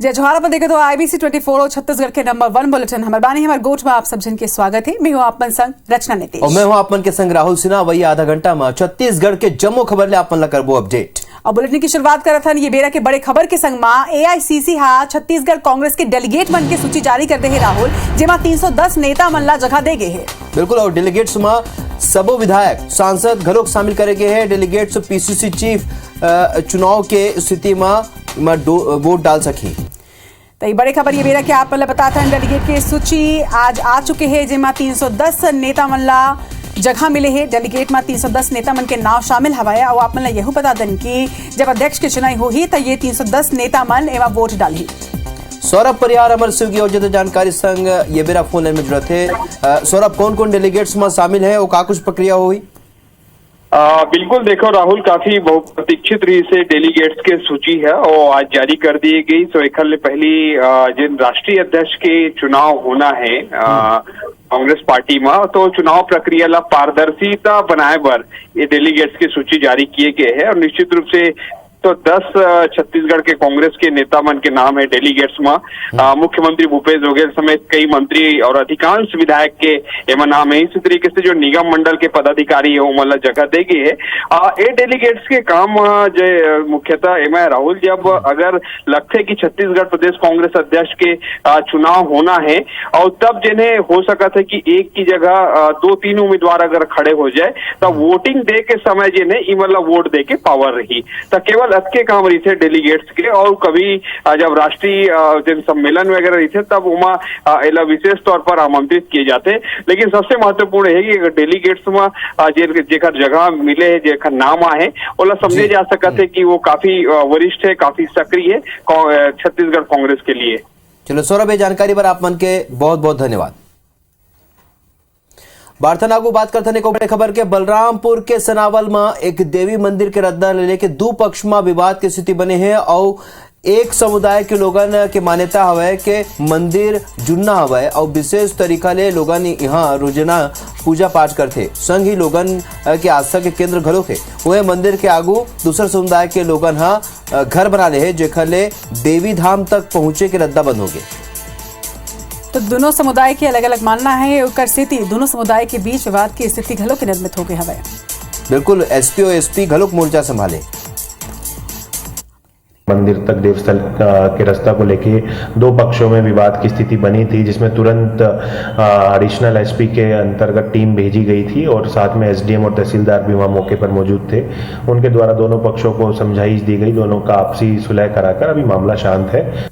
जय जोहार पर देखे तो IBC 24 और छत्तीसगढ़ के नंबर 1 बुलेटिन हमारे बानी हमारे गोठ में आप सब जन के स्वागत है। मैं हूं आपन संग रचना नीतीश और मैं हूं आपन के संग राहुल सिन्हा। वही आधा घंटा में छत्तीसगढ़ के जम्मू खबर ले आपन ला करबो अपडेट और बुलेटिन की शुरुआत करत हन ये बेरा के बड़े खबर के संग मा AICC हा छत्तीसगढ़ कांग्रेस के डेलीगेट मन के सूची जारी कर दे है राहुल, जेमा 310 नेता मन ला जगह दे गए है। बिल्कुल, और डेलीगेट्स में सबो विधायक सांसद घलोक शामिल करे गए हैं। डेलीगेट्स PCC चीफ चुनाव के स्थिति में वोट डाल सकी। तो ये बड़े खबर ये बेरा के आप बता था डेलीगेट के सूची आज आ चुके हैं, जेमा 310 नेता मन ला जगह मिले है। डेलीगेट में 310 नेता मन के नाम शामिल हवाया और आप मन ला यहू बता दन कि जब अध्यक्ष के चुनाव होही तो ये 310 नेता मन एवं वोट डाली। सौरभ परिहार अमर सिंह की और ज्यादा जानकारी संग ये बेरा फोन लाइन में जुड़े थे। सौरभ, कौन कौन डेलीगेट्स में शामिल है और का कुछ प्रक्रिया हुई? बिल्कुल, देखो राहुल, काफी बहुप्रतीक्षित रही से डेलीगेट्स के सूची है और आज जारी कर दी गई। तो एक पहली जिन राष्ट्रीय अध्यक्ष के चुनाव होना है कांग्रेस पार्टी में, तो चुनाव प्रक्रिया ला पारदर्शिता बनाए बर ये डेलीगेट्स की सूची जारी किए गए हैं। और निश्चित रूप से तो 10 छत्तीसगढ़ के कांग्रेस के नेता मन के नाम है डेलीगेट्स में। मुख्यमंत्री भूपेश बघेल समेत कई मंत्री और अधिकांश विधायक के एवं नाम है। इसी तरीके से जो निगम मंडल के पदाधिकारी है वो मतलब जगह दे गई है। ये डेलीगेट्स के काम जो मुख्यतः एवं राहुल, जब अगर लगते कि छत्तीसगढ़ प्रदेश कांग्रेस अध्यक्ष के चुनाव होना है और तब जिन्हें हो सकता है कि एक की जगह 2-3 उम्मीदवार अगर खड़े हो जाए तो वोटिंग डे के समय जिन्हें मतलब वोट दे के पावर रही तो केवल के काम रही थे डेलीगेट्स के। और कभी जब राष्ट्रीय जन सम्मेलन वगैरह रही थे तब उमा विशेष तौर पर आमंत्रित किए जाते। लेकिन सबसे महत्वपूर्ण है कि डेलीगेट्स में जेकर जगह मिले है, जेकर नाम आए ओला समझे जा सकते कि वो काफी वरिष्ठ है, काफी सक्रिय है छत्तीसगढ़ कांग्रेस के लिए। चलो सौरभ, ये जानकारी पर आप मन के बहुत बहुत धन्यवाद। बार्थना को बात करते हैं बड़े खबर के बलरामपुर के सनावल में एक देवी मंदिर के रद्दा ले लेके दो पक्ष में विवाद की स्थिति बने हैं। और एक समुदाय के लोगन के मान्यता हवे के मंदिर जुन्ना हवे और विशेष तरीका ले लोगन यहाँ रोजाना पूजा पाठ करते। संग ही लोगन के आस्था के केंद्र घलो है वह मंदिर के आगू दूसर समुदाय के लोगन घर बना ले है, जेखर ले देवी धाम तक पहुंचे के रद्दा बंद हो गए। तो दोनों समुदाय के अलग अलग मानना है और स्थिति दोनों समुदाय के बीच विवाद की स्थिति घलो के निर्मित हो गई हवे। बिल्कुल, SP और SP घलोक मोर्चा संभाले। मंदिर तक देवस्थल के रास्ता को लेके दो पक्षों में विवाद की स्थिति बनी थी, जिसमें तुरंत एडिशनल SP के अंतर्गत टीम भेजी गई थी और साथ में SDM और तहसीलदार भी वहां मौके पर मौजूद थे। उनके द्वारा दोनों पक्षों को समझाइश दी गई, दोनों का आपसी सुलह कराकर अभी मामला शांत है।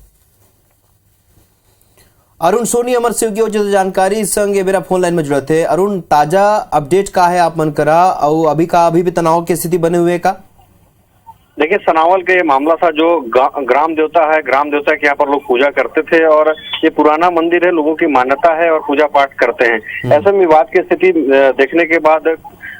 अरुण सोनी अमर सिंह की जो जानकारी संग ये मेरा फोन लाइन में जुड़े थे। अरुण, ताजा अपडेट का है आप मन करा और अभी भी तनाव की स्थिति बने हुए का? देखिए, सनावल का ये मामला था जो ग्राम देवता है, ग्राम देवता के यहाँ पर लोग पूजा करते थे और ये पुराना मंदिर है, लोगों की मान्यता है और पूजा पाठ करते हैं। ऐसे में विवाद की स्थिति देखने के बाद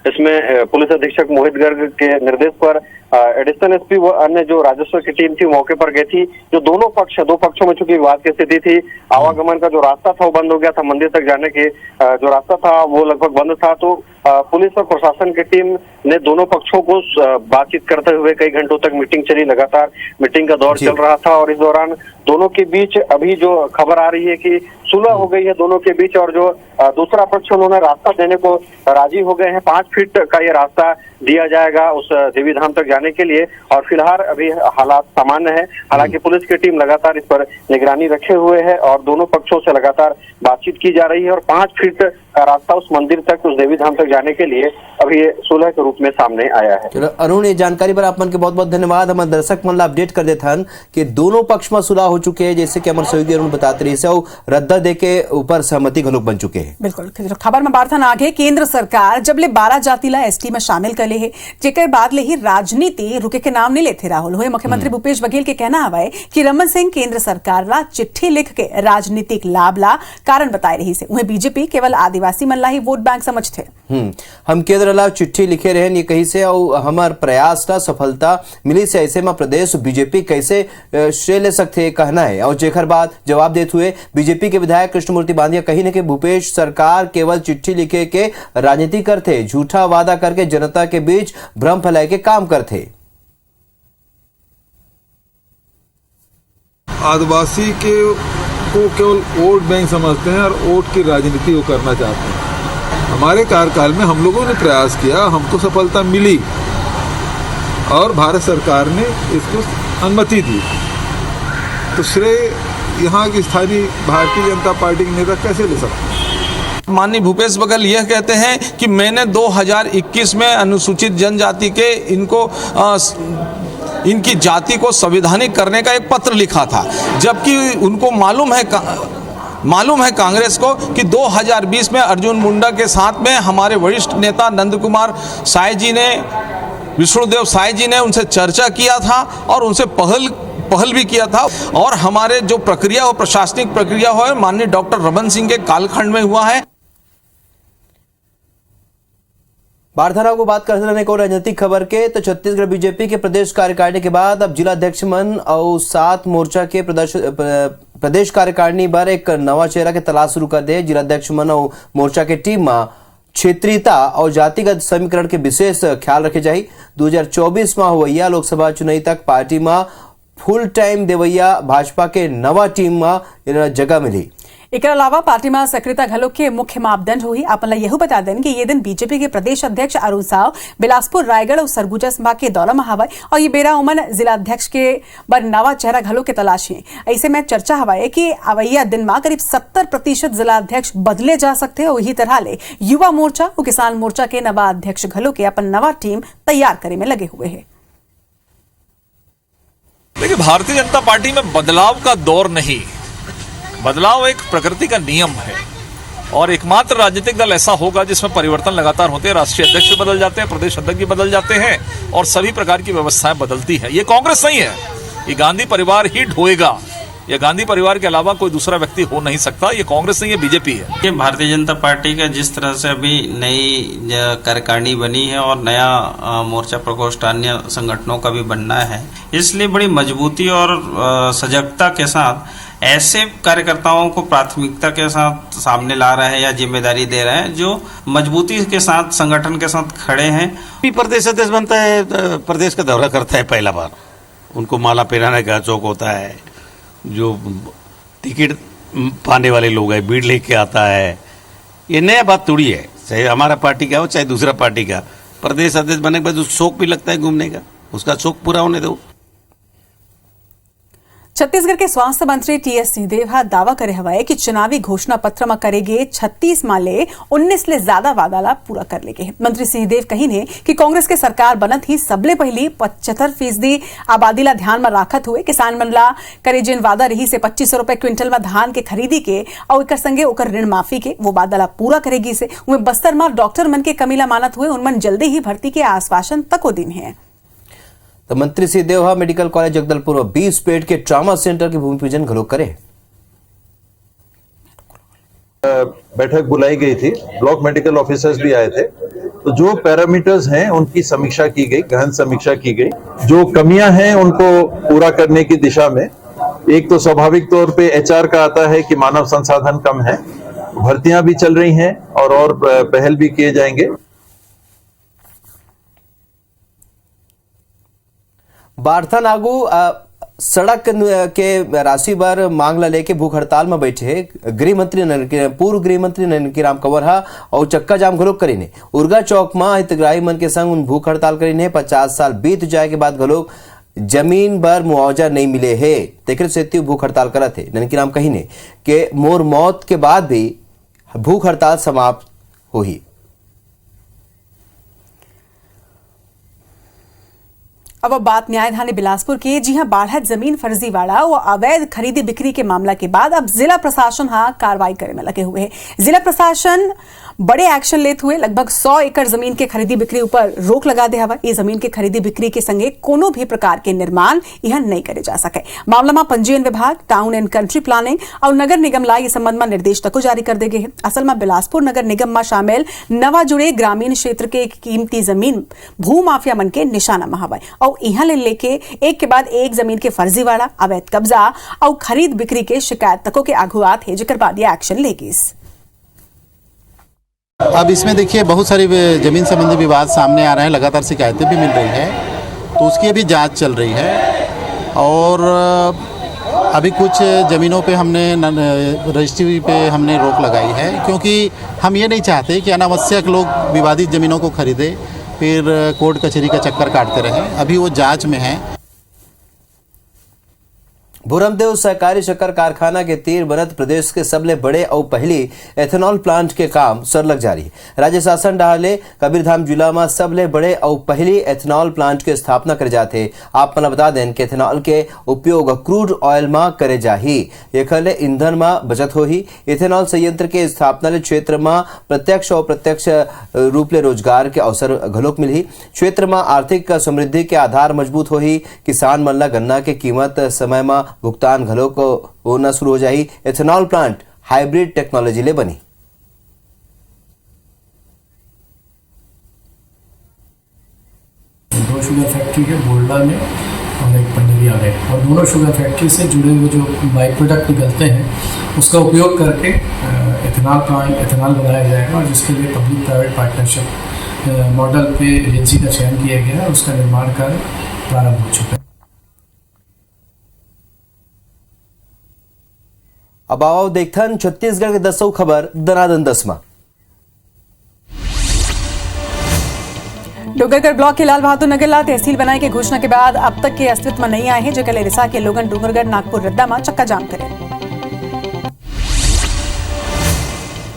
इसमें पुलिस अधीक्षक मोहित गर्ग के निर्देश पर एडिशनल SP व अन्य जो राजस्व की टीम थी मौके पर गई थी। जो दो पक्षों में चूंकि विवाद की स्थिति थी, आवागमन का जो रास्ता था वो बंद हो गया था, मंदिर तक जाने के जो रास्ता था वो लगभग बंद था। तो पुलिस और प्रशासन की टीम ने दोनों पक्षों को बातचीत करते हुए कई घंटों तक मीटिंग चली, लगातार मीटिंग का दौर चल रहा था। और इस दौरान दोनों के बीच अभी जो खबर आ रही है कि सुलह हो गई है दोनों के बीच और जो दूसरा पक्ष उन्होंने रास्ता देने को राजी हो गए हैं। 5 फीट का ये रास्ता दिया जाएगा उस देवी धाम तक जाने के लिए और फिलहाल अभी हालात सामान्य है। हालांकि पुलिस की टीम लगातार इस पर निगरानी रखे हुए है और दोनों पक्षों से लगातार बातचीत की जा रही है और 5 फीट का रास्ता उस मंदिर तक, उस देवी धाम तक जाने के लिए अभी ये सुलह के रूप में सामने आया है। चलो अरुण, ये जानकारी पर आप मन के बहुत बहुत धन्यवाद। हमारे दर्शक मन अपडेट कर देते हैं कि दोनों पक्ष में सुलह हो चुके हैं, जैसे कि हमारे सहयोगी अरुण बताते रही से रद्दा दे के ऊपर सहमति घलोक बन चुके हैं। बिल्कुल, खबर में बार्थन आगे केंद्र सरकार जब ले 12 जाति ला ST में शामिल कर ले है, जेकर बाद ले ही राजनीति रुके के नाम नहीं लेते राहुल। हुए मुख्यमंत्री भूपेश बघेल के कहना हवा कि रमन सिंह केंद्र सरकार ला चिट्ठी लिख के राजनीतिक लाभ ला कारण बताए रही से। उन्हें BJP केवल आदिवासी मन ला ही वोट बैंक समझते। हम केंद्र ला चिट्ठी लिखे रहे ये कहीं से और हमार प्रयास ला सफलता मिली से, ऐसे में प्रदेश BJP कैसे श्रेय ले सकते कहना है। और जेकर बाद जवाब देते हुए BJP के विधायक कृष्णमूर्ति बांधिया कही ने कि भूपेश सरकार केवल चिट्ठी लिखे के राजनीति करते, झूठा वादा करके जनता के बीच भ्रम फैलाए के काम करते। आदिवासी को केवल वोट बैंक समझते हैं और वोट की राजनीति वो करना चाहते हैं। हमारे कार्यकाल में हम लोगों ने प्रयास किया, हमको सफलता मिली और भारत सरकार ने इसको अनुमति दी। तो श्रेय यहाँ की स्थानीय भारतीय जनता पार्टी के नेता कैसे ले सकते हैं? माननीय भूपेश बघेल यह कहते हैं कि मैंने 2021 में अनुसूचित जनजाति के इनकी जाति को संवैधानिक करने का एक पत्र लिखा था, जबकि उनको मालूम है कांग्रेस को कि 2020 में अर्जुन मुंडा के साथ में हमारे वरिष्ठ नेता नंद कुमार साय जी ने, विष्णुदेव साय जी ने उनसे चर्चा किया था और उनसे पहल भी किया था। और हमारे जो प्रक्रिया हो, प्रशासनिक प्रक्रिया हो, माननीय डॉक्टर रमन सिंह के कालखंड में हुआ है। बारधारा को बात करते रहने को राजनीतिक खबर के तो छत्तीसगढ़ बीजेपी के प्रदेश कार्यकारिणी के बाद अब जिला अध्यक्ष मन और 7 मोर्चा के प्रदेश कार्यकारिणी बार एक नवा चेहरा के तलाश शुरू कर दे। जिला अध्यक्ष मन और मोर्चा के टीम में क्षेत्रीयता और जातिगत समीकरण के विशेष ख्याल रखे जाए। 2024 में हुआ लोकसभा चुनाव तक पार्टी में फुल टाइम देवैया भाजपा के नवा टीम में जगह मिली। एक अलावा पार्टी में सक्रियता घलो के मुख्य मापदंड हुई। अपन यह बता दें कि ये दिन बीजेपी के प्रदेश अध्यक्ष अरुण साव बिलासपुर, रायगढ़ और सरगुजा संभाग के दौरा में हवाए और ये बेरा उमन जिला अध्यक्ष के बर नवा चेहरा घलो के तलाशी है। ऐसे में चर्चा हवाए कि अवैया दिन में करीब 70% जिला अध्यक्ष बदले जा सकते हैं। वही तरह ले युवा मोर्चा और किसान मोर्चा के नवा अध्यक्ष घलो के अपन नवा टीम तैयार करे में लगे हुए है। देखिए, भारतीय जनता पार्टी में बदलाव का दौर नहीं, बदलाव एक प्रकृति का नियम है और एकमात्र राजनीतिक दल ऐसा होगा जिसमें परिवर्तन लगातार होते हैं। राष्ट्रीय अध्यक्ष भी बदल जाते हैं, प्रदेश अध्यक्ष भी बदल जाते हैं और सभी प्रकार की व्यवस्थाएं बदलती है। ये कांग्रेस नहीं है, ये गांधी परिवार ही ढोएगा। ये गांधी परिवार के अलावा कोई दूसरा व्यक्ति हो नहीं सकता। ये कांग्रेस नहीं है, बीजेपी है। ये भारतीय जनता पार्टी का जिस तरह से अभी नई कार्यकारिणी बनी है और नया मोर्चा प्रकोष्ठ अन्य संगठनों का भी बनना है, इसलिए बड़ी मजबूती और सजगता के साथ ऐसे कार्यकर्ताओं को प्राथमिकता के साथ सामने ला रहे हैं या जिम्मेदारी दे रहे हैं जो मजबूती के साथ संगठन के साथ खड़े हैं। प्रदेश अध्यक्ष बनता है, प्रदेश का दौरा करता है पहला बार, उनको माला पहनाने का चौक होता है, जो टिकट पाने वाले लोग हैं भीड़ लेके आता है। ये नया बात थोड़ी है, चाहे हमारा पार्टी का हो चाहे दूसरा पार्टी का। प्रदेश अध्यक्ष बनने के बाद उसको शौक भी लगता है घूमने का, उसका शौक पूरा होने दो। छत्तीसगढ़ के स्वास्थ्य मंत्री टीएस सिंहदेव दावा करे हवाए कि चुनावी घोषणा पत्र में करेगे 36 माले 19 ले ज्यादा वादा पूरा कर लेगे। मंत्री सिंहदेव कही ने कि कांग्रेस के सरकार बनत ही सबले पहली 75% आबादी ला ध्यान में राखत हुए किसान मन ला करे जिन वादा रही से 2500 रुपए क्विंटल में धान के खरीदी के और एक संगे ओकर ऋण माफी के वो वादा ला पूरा करेगी से उनमें बस्तर में डॉक्टर मन के कमी ला मानत हुए उनमन जल्दी ही भर्ती के आश्वासन तको दिन है। तो मंत्री सिंहदेव मेडिकल कॉलेज जगदलपुर में 20 बेड के ट्रामा सेंटर की भूमि पूजन घलो करे। बैठक बुलाई गई थी, ब्लॉक मेडिकल ऑफिसर्स भी आए थे, तो जो पैरामीटर्स हैं उनकी समीक्षा की गई, गहन समीक्षा की गई। जो कमियां हैं उनको पूरा करने की दिशा में एक तो स्वाभाविक तौर पे एचआर का आता है कि मानव संसाधन कम है, भर्तियां भी चल रही हैं और पहल भी किए जाएंगे। बारथा नागू सड़क के राशि पर मांग ला लेके भूख हड़ताल में बैठे पूर्व गृह मंत्री ननकी राम कंवर और चक्का जाम घलोक करीने। उर्गा चौक में हितग्राही मन के संग भूख हड़ताल करीने। 50 साल बीत जाए के बाद घलोक जमीन पर मुआवजा नहीं मिले है, तेकर सेती भूख हड़ताल करत है। ननकी राम कहीने कि मोर मौत के बाद भी भूख हड़ताल समाप्त हुई। अब बात न्यायधानी बिलासपुर की, जी हां, बाढ़त जमीन फर्जीवाड़ा व अवैध खरीदी बिक्री के मामला के बाद अब जिला प्रशासन कार्रवाई करे में लगे हुए हैं। जिला प्रशासन बड़े एक्शन लेते हुए लगभग 100 एकड़ जमीन के खरीदी बिक्री ऊपर रोक लगा दे हवा। ये जमीन के खरीदी बिक्री के संगे कोनो भी प्रकार के निर्माण यहां नहीं करे जा सके। मामला में पंजीयन विभाग, टाउन एंड कंट्री प्लानिंग और नगर निगम ला ये संबंध में निर्देश तक जारी कर दे गए हैं। असल में बिलासपुर नगर निगम में शामिल नवा जुड़े ग्रामीण क्षेत्र के कीमती जमीन भू माफिया मन के निशाना में हवा और यहां लेके एक के बाद एक जमीन के फर्जीवाड़ा, अवैध कब्जा और खरीद बिक्री के शिकायत तकों के आगुआत है, जिकर बाद ये एक्शन लेगी। अब इसमें देखिए बहुत सारी जमीन संबंधी विवाद सामने आ रहे हैं, लगातार शिकायतें भी मिल रही है, तो उसकी अभी जांच चल रही है और अभी कुछ ज़मीनों पे हमने रजिस्ट्री पे हमने रोक लगाई है, क्योंकि हम ये नहीं चाहते कि अनावश्यक लोग विवादित ज़मीनों को खरीदें फिर कोर्ट कचहरी का चक्कर काटते रहें। अभी वो जांच में है। भूरमदेव सहकारी शक्कर कारखाना के तीर बनत प्रदेश के सबले बड़े और पहली एथेनॉल प्लांट के काम सरलग जारी है। राज्य शासन डाले कबीरधाम जिला में सबले बड़े और पहली एथेनॉल प्लांट के स्थापना करे जाते। आप मला बता दें कि एथेनॉल के उपयोग क्रूड ऑयल में करे जाही, एकले ईंधन में बचत होही। एथेनॉल संयंत्र के स्थापना ले क्षेत्र में प्रत्यक्ष और प्रत्यक्ष रूप ले रोजगार के अवसर घलोक मिलही। क्षेत्र में आर्थिक समृद्धि के आधार मजबूत होही। किसान मन ला गन्ना के कीमत समय में भुगतान घलो को होना शुरू हो जाही। एथेनॉल प्लांट हाइब्रिड टेक्नोलॉजी ले बनी। 2 शुगर फैक्ट्री है बोल्डा में और एक पंडरिया में, और दोनों शुगर फैक्ट्री से जुड़े हुए जो बाई प्रोडक्ट निकलते हैं उसका उपयोग करके एथेनॉल बनाया जाएगा, और जिसके लिए पब्लिक प्राइवेट पार्टनरशिप मॉडल पे एजेंसी का चयन किया गया है। उसका निर्माण कार्य प्रारंभ हो चुका है। अब आओ देखथन छत्तीसगढ़ के 10 खबर दनादन 10 डूंगरगढ़ ब्लॉक के लाल बहादुर नगर ला तहसील बनाए के घोषणा के बाद अब तक के अस्तित्व में नहीं आए हैं, जगह रिसा के लोगन डूंगरगढ़ नागपुर रद्दा में चक्का जाम करे।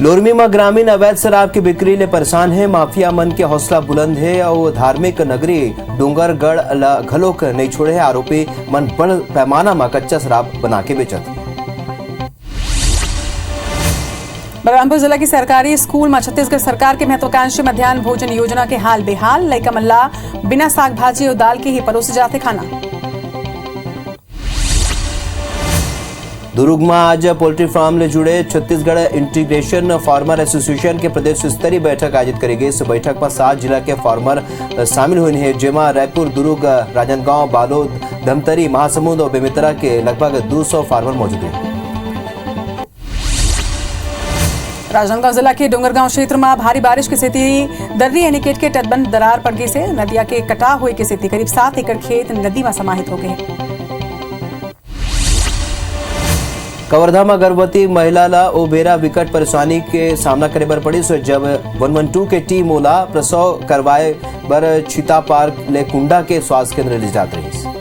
लोरमी में ग्रामीण अवैध शराब की बिक्री ले परेशान है। माफिया मन के हौसला बुलंद है और धार्मिक नगरी डूंगरगढ़ घलोक नहीं छोड़े है। आरोपी मन बड़ पैमाना में कच्चा शराब बना के बेचत। बलरामपुर जिला की सरकारी स्कूल में छत्तीसगढ़ सरकार के महत्वाकांक्षी मध्याह्न भोजन योजना के हाल बेहाल। लइका मल्ला बिना साग भाजी और दाल के ही परोसे जाते खाना। दुर्ग में आज पोल्ट्री फार्म ले जुड़े छत्तीसगढ़ इंटीग्रेशन फार्मर एसोसिएशन के प्रदेश स्तरीय बैठक आयोजित करी गई। इस बैठक में 7 जिला के फार्मर शामिल हुए हैं, जेमा रायपुर, दुर्ग, राजनांदगांव, बालोद, धमतरी, महासमुंद और बेमेतरा के लगभग 200 फार्मर मौजूद हैं। राजनांदगांव जिला के डोंगरगांव क्षेत्र में भारी बारिश की स्थिति दर्री एनिकेट के तटबंध दरार पड़ गई से नदिया के कटाव हुए की स्थिति करीब 7 एकड़ खेत नदी में समाहित हो गए। कवर्धा में गर्भवती महिला ला ओ बेरा विकट परेशानी के सामना करे बर पड़ी। सो जब 112 के टीम ओला प्रसव करवाए बर छिता पार्क ले कुंडा के स्वास्थ्य केंद्र ले जात रही।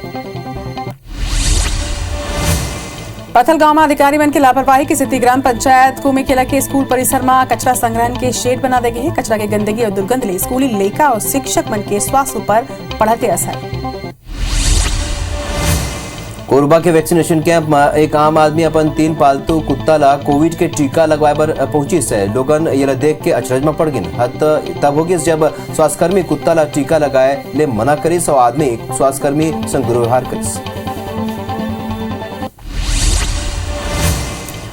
पथल गांव में अधिकारी बन के लापरवाही की स्थिति ग्राम पंचायत कुमेकेला के स्कूल परिसर में कचरा संग्रहण के शेड बना दे गए। कचरा के गंदगी और दुर्गंध ले स्कूली लड़का और शिक्षक मन के स्वास्थ्य पर पड़ते असर। कोरबा के वैक्सीनेशन कैंप में एक आम आदमी अपन 3 पालतू कुत्ता ला कोविड के टीका लगवाए पर पहुंची से लोगन ये देख के अचरज में पड़ गए। हद तब होगी जब स्वास्थ्यकर्मी कुत्ता ला टीका लगाए ले मना करी सो आदमी स्वास्थ्यकर्मी संग दुर्व्यवहार करी।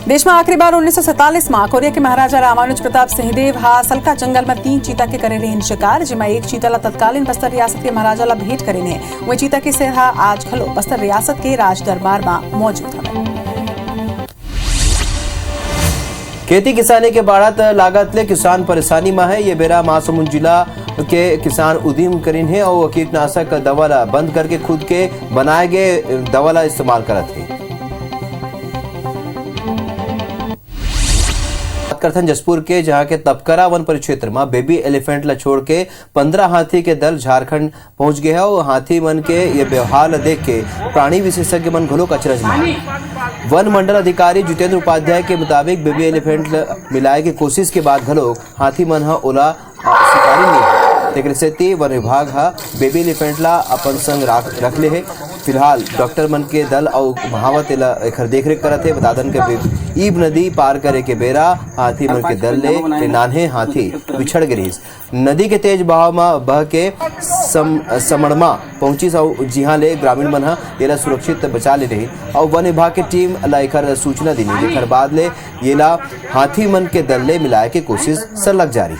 देश में आखिरी बार 1947 में कोरिया के महाराजा रामानुज प्रताप सिंहदेव सलका जंगल में 3 चीता के करे रहे शिकार, जिसमें एक चीता ला तत्कालीन बस्तर रियासत के महाराजा ला भेंट करे ने। वही चीता के सेहरा आज खलो बस्तर रियासत के राज दरबार में मौजूद है। खेती किसानी के बढ़त लागत ले किसान परेशानी में है। ये बेरा महासमुंद जिला के किसान उद्यम करीन है और कीटनाशक दवा ला बंद करके खुद के बनाए गए दवा ला इस्तेमाल करत है। करथन जसपुर के जहां के तपकरा वन परिक्षेत्र में बेबी एलिफेंट ला छोड़ के 15 हाथी के दल झारखंड पहुंच गए हैं और हाथी मन के ये व्यवहार देख के प्राणी विशेषज्ञ मन घलो अचरज में। वन मंडल अधिकारी जितेंद्र उपाध्याय के मुताबिक बेबी एलिफेंट मिलाए की कोशिश के बाद घलो हाथी मन ओला शिकारी नहीं तेकर सेती वन विभाग बेबी एलिफेंट ला अपन संग रख ले है। फिलहाल डॉक्टर मन के दल और महावत एखर देखरेख करत है। बता दन के ईब नदी पार करे के बेरा हाथी मन के दल ले नान्हे हाथी बिछड़ गिरी। नदी के तेज बहाव में बह के समणमा पहुंची जिहा ले ग्रामीण मन येला सुरक्षित बचा ले रही और वन विभाग के टीम ला एखर सूचना दिनी, जेखर बाद ले येला हाथी मन के दल ले मिलाए के कोशिश सरलग जारी।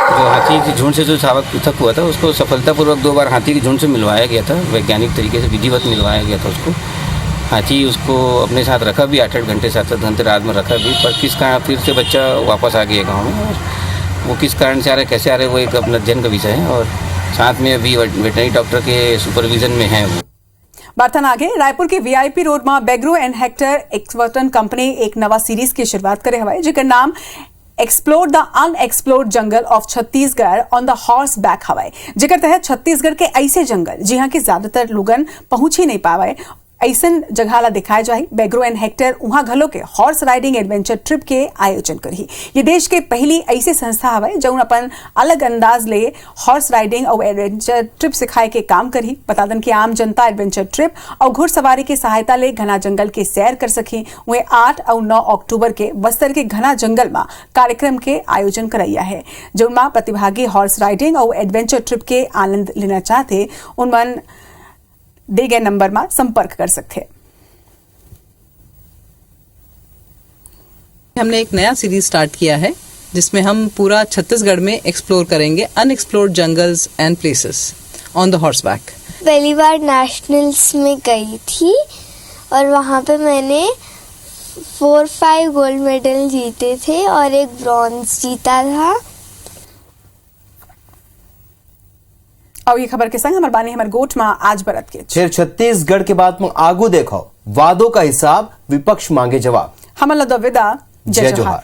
जो हाथी के झुंड से जो सावक पृथक हुआ था उसको सफलतापूर्वक 2 बार हाथी के झुंड से मिलवाया गया था। वैज्ञानिक तरीके से विधिवत मिलवाया गया था उसको। हाथी उसको अपने साथ रखा भी 8-8 घंटे 7-7 घंटे रात में रखा भी, पर किस कारण फिर से बच्चा वापस आ गया गाँव में, और वो किस कारण से आ रहे कैसे आ रहे वो एक अपना अध्ययन का विषय है, और साथ में अभी वेटनरी डॉक्टर के सुपरविजन में है वो। बार्थन आगे रायपुर के वीआईपी रोड में बेग्रो एंड हेक्टर एक्सवर्टन कंपनी एक नवा सीरीज की शुरुआत करे हवाई जेकर नाम explore the unexplored jungle of Chhattisgarh on the horse back हवाई जेकर तहत छत्तीसगढ़ के ऐसे जंगल जी हाँ के ज्यादातर लोगन पहुंच ही नहीं पावे ऐसन जगह ला दिखाए जाए। बेग्रो एंड हेक्टर उहाँ घलो के हॉर्स राइडिंग एडवेंचर ट्रिप के आयोजन करी। ये देश के पहली ऐसी संस्था हवे जौन अपन अलग अंदाज ले हॉर्स राइडिंग और एडवेंचर ट्रिप सिखाए के काम करी। बता दन कि आम जनता एडवेंचर ट्रिप और घुड़सवारी की सहायता ले घना जंगल के सैर कर सकी। वह 8 और 9 अक्टूबर के बस्तर के घना जंगल में कार्यक्रम के आयोजन करैया है जौन प्रतिभागी हॉर्स राइडिंग और एडवेंचर ट्रिप के आनंद लेना चाहते उनमन दिए गए नंबर में संपर्क कर सकते हैं। हमने एक नया सीरीज स्टार्ट किया है जिसमें हम पूरा छत्तीसगढ़ में एक्सप्लोर करेंगे unexplored jungles and places on the horseback. पहली बार नेशनल्स में गई थी और वहाँ पे मैंने 4-5 गोल्ड मेडल जीते थे और एक ब्रॉन्ज जीता था। और ये खबर के संग हमारे बानी हमारे गोठ में आज बरत के फिर छत्तीसगढ़ के बाद में आगू देखो वादों का हिसाब विपक्ष मांगे जवाब। हमला विदा जय जोहार।